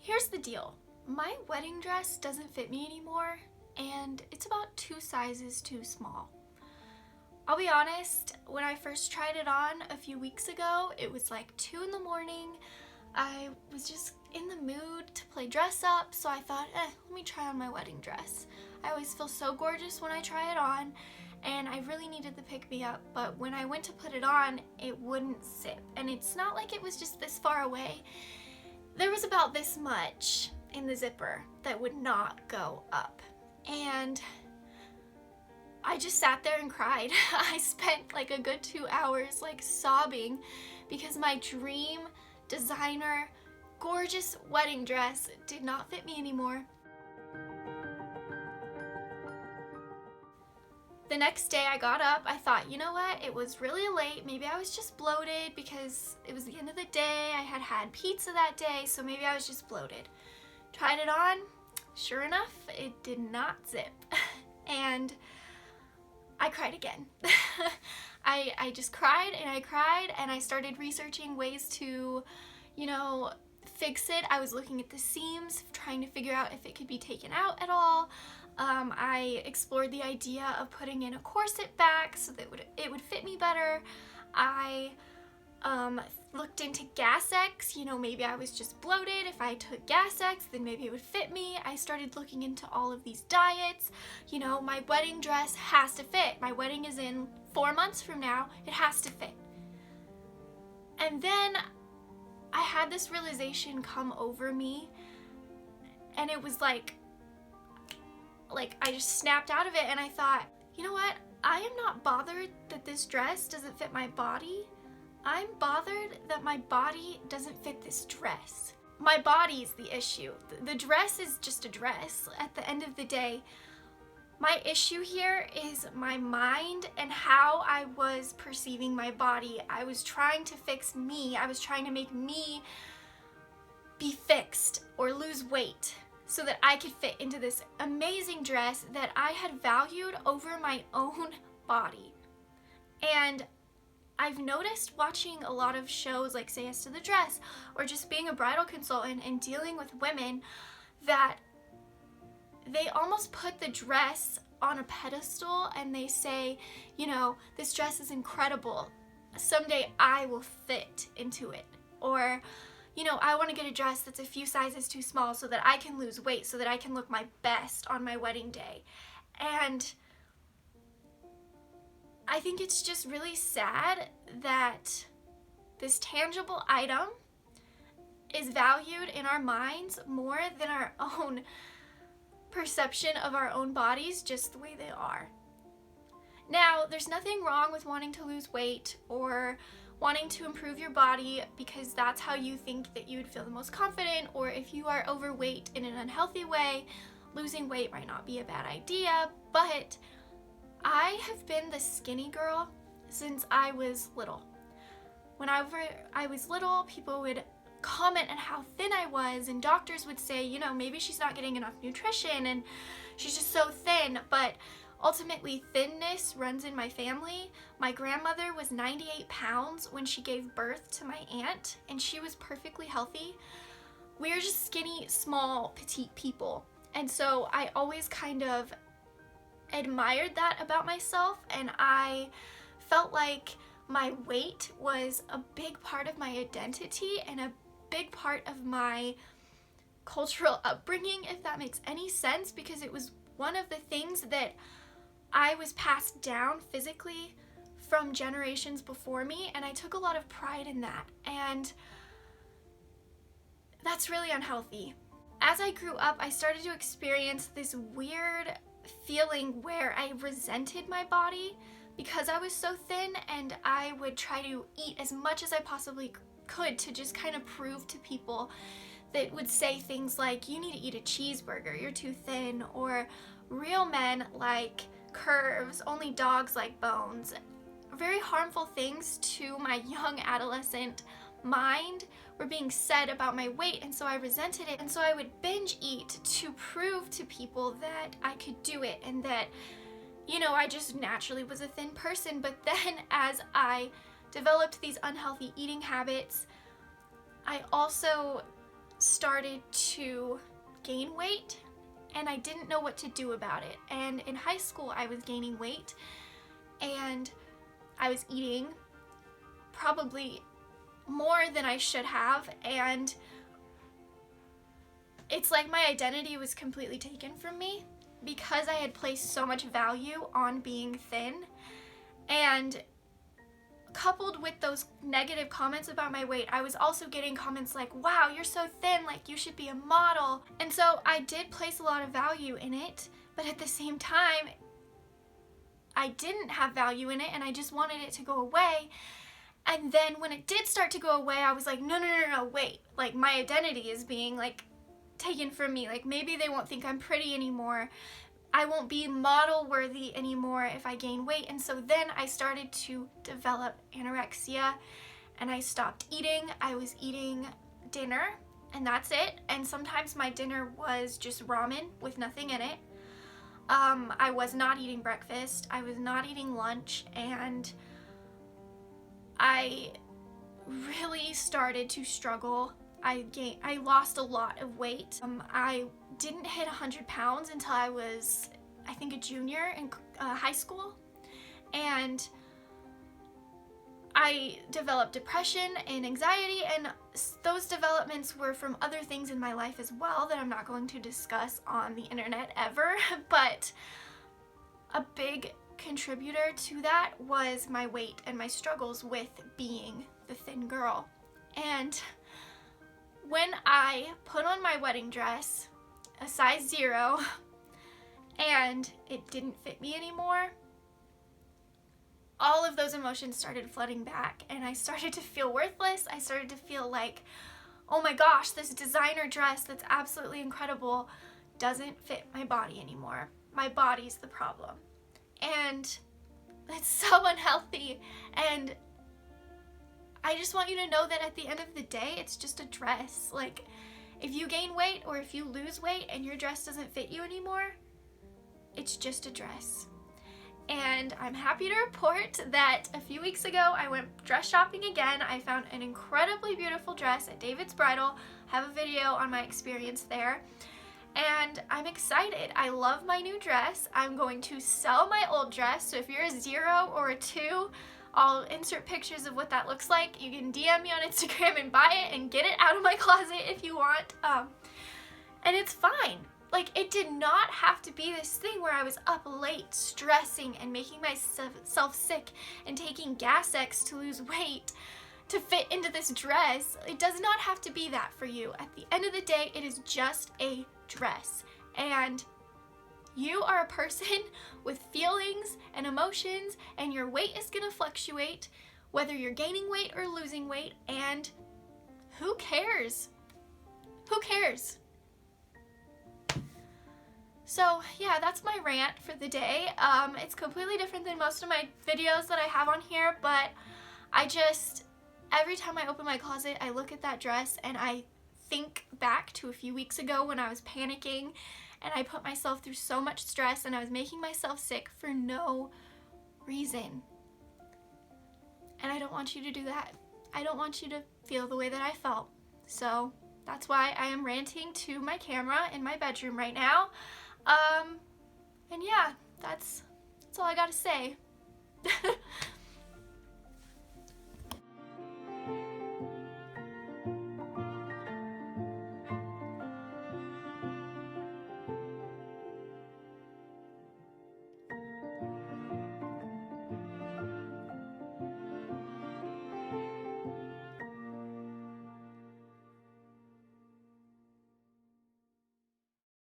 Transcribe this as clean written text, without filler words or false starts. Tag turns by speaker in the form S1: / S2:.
S1: Here's the deal. My wedding dress doesn't fit me anymore, and it's about 2 sizes too small. I'll be honest, when I first tried it on a few weeks ago, it was like 2 in the morning. I was just in the mood to play dress up, so I thought, let me try on my wedding dress. I always feel so gorgeous when I try it on, and I really needed the pick-me-up, but when I went to put it on, it wouldn't zip. And it's not like it was just this far away. There was about this much in the zipper that would not go up. And I just sat there and cried. I spent like a good 2 hours like sobbing because my dream designer gorgeous wedding dress did not fit me anymore. The next day I got up, I thought, you know what, it was really late, maybe I was just bloated because it was the end of the day, I had had pizza that day, so maybe I was just bloated. Tried it on, sure enough, it did not zip. And I cried again. I just cried and I started researching ways to, fix it. I was looking at the seams, trying to figure out if it could be taken out at all. I explored the idea of putting in a corset back so that it would fit me better. I looked into Gas-X, maybe I was just bloated. If I took Gas-X, then maybe it would fit me. I started looking into all of these diets. My wedding dress has to fit. My wedding is in 4 months from now. It has to fit. And then I had this realization come over me, and it was like I just snapped out of it, and I thought, you know what? I am not bothered that this dress doesn't fit my body. I'm bothered that my body doesn't fit this dress. My body is the issue. The dress is just a dress. At the end of the day, my issue here is my mind and how I was perceiving my body. I was trying to fix me. I was trying to make me be fixed or lose weight so that I could fit into this amazing dress that I had valued over my own body. And I've noticed watching a lot of shows like Say Yes to the Dress or just being a bridal consultant and dealing with women that they almost put the dress on a pedestal and they say, this dress is incredible. Someday I will fit into it. Or, I want to get a dress that's a few sizes too small so that I can lose weight, so that I can look my best on my wedding day. And I think it's just really sad that this tangible item is valued in our minds more than our own perception of our own bodies just the way they are. Now, there's nothing wrong with wanting to lose weight or wanting to improve your body because that's how you think that you would feel the most confident, or if you are overweight in an unhealthy way, losing weight might not be a bad idea, but I have been the skinny girl since I was little. Whenever I was little, people would comment on how thin I was, and doctors would say, maybe she's not getting enough nutrition and she's just so thin. But ultimately, thinness runs in my family. My grandmother was 98 pounds when she gave birth to my aunt, and she was perfectly healthy. We are just skinny, small, petite people. And so I always kind of admired that about myself, and I felt like my weight was a big part of my identity and a big part of my cultural upbringing, if that makes any sense, because it was one of the things that I was passed down physically from generations before me, and I took a lot of pride in that, and that's really unhealthy. As I grew up, I started to experience this weird feeling where I resented my body because I was so thin, and I would try to eat as much as I possibly could to just kind of prove to people that would say things like, you need to eat a cheeseburger, you're too thin, or real men like curves, only dogs like bones. Very harmful things to my young adolescent mind were being said about my weight, and so I resented it, and so I would binge eat to prove to people that I could do it and that, I just naturally was a thin person. But then as I developed these unhealthy eating habits, I also started to gain weight and I didn't know what to do about it. And in high school, I was gaining weight and I was eating probably more than I should have, and it's like my identity was completely taken from me because I had placed so much value on being thin. And coupled with those negative comments about my weight, I was also getting comments like, wow, you're so thin, like you should be a model. And so I did place a lot of value in it, but at the same time, I didn't have value in it and I just wanted it to go away. And then when it did start to go away, I was like, no, wait, like my identity is being like taken from me. Like maybe they won't think I'm pretty anymore. I won't be model worthy anymore if I gain weight. And so then I started to develop anorexia and I stopped eating. I was eating dinner and that's it. And sometimes my dinner was just ramen with nothing in it. I was not eating breakfast. I was not eating lunch, and I really started to struggle. I lost a lot of weight. I didn't hit 100 pounds until I was, I think, a junior in high school. And I developed depression and anxiety, and those developments were from other things in my life as well that I'm not going to discuss on the internet ever. But a big contributor to that was my weight and my struggles with being the thin girl. And when I put on my wedding dress, a size 0, and it didn't fit me anymore, all of those emotions started flooding back, and I started to feel worthless. I started to feel like, oh my gosh, this designer dress that's absolutely incredible doesn't fit my body anymore. My body's the problem. And it's so unhealthy. And I just want you to know that at the end of the day, it's just a dress. Like, if you gain weight or if you lose weight and your dress doesn't fit you anymore, it's just a dress. And I'm happy to report that a few weeks ago, I went dress shopping again. I found an incredibly beautiful dress at David's Bridal. I have a video on my experience there. And I'm excited. I love my new dress. I'm going to sell my old dress. So if you're a 0 or a 2, I'll insert pictures of what that looks like. You can DM me on Instagram and buy it and get it out of my closet if you want. And it's fine. Like, it did not have to be this thing where I was up late stressing and making myself sick and taking Gas-X to lose weight to fit into this dress. It does not have to be that for you. At the end of the day, it is just a dress. And you are a person with feelings and emotions, and your weight is going to fluctuate whether you're gaining weight or losing weight, and who cares? Who cares? So yeah, that's my rant for the day. It's completely different than most of my videos that I have on here, but every time I open my closet, I look at that dress and I think back to a few weeks ago when I was panicking and I put myself through so much stress and I was making myself sick for no reason. And I don't want you to do that. I don't want you to feel the way that I felt. So that's why I am ranting to my camera in my bedroom right now. And yeah, that's all I gotta say.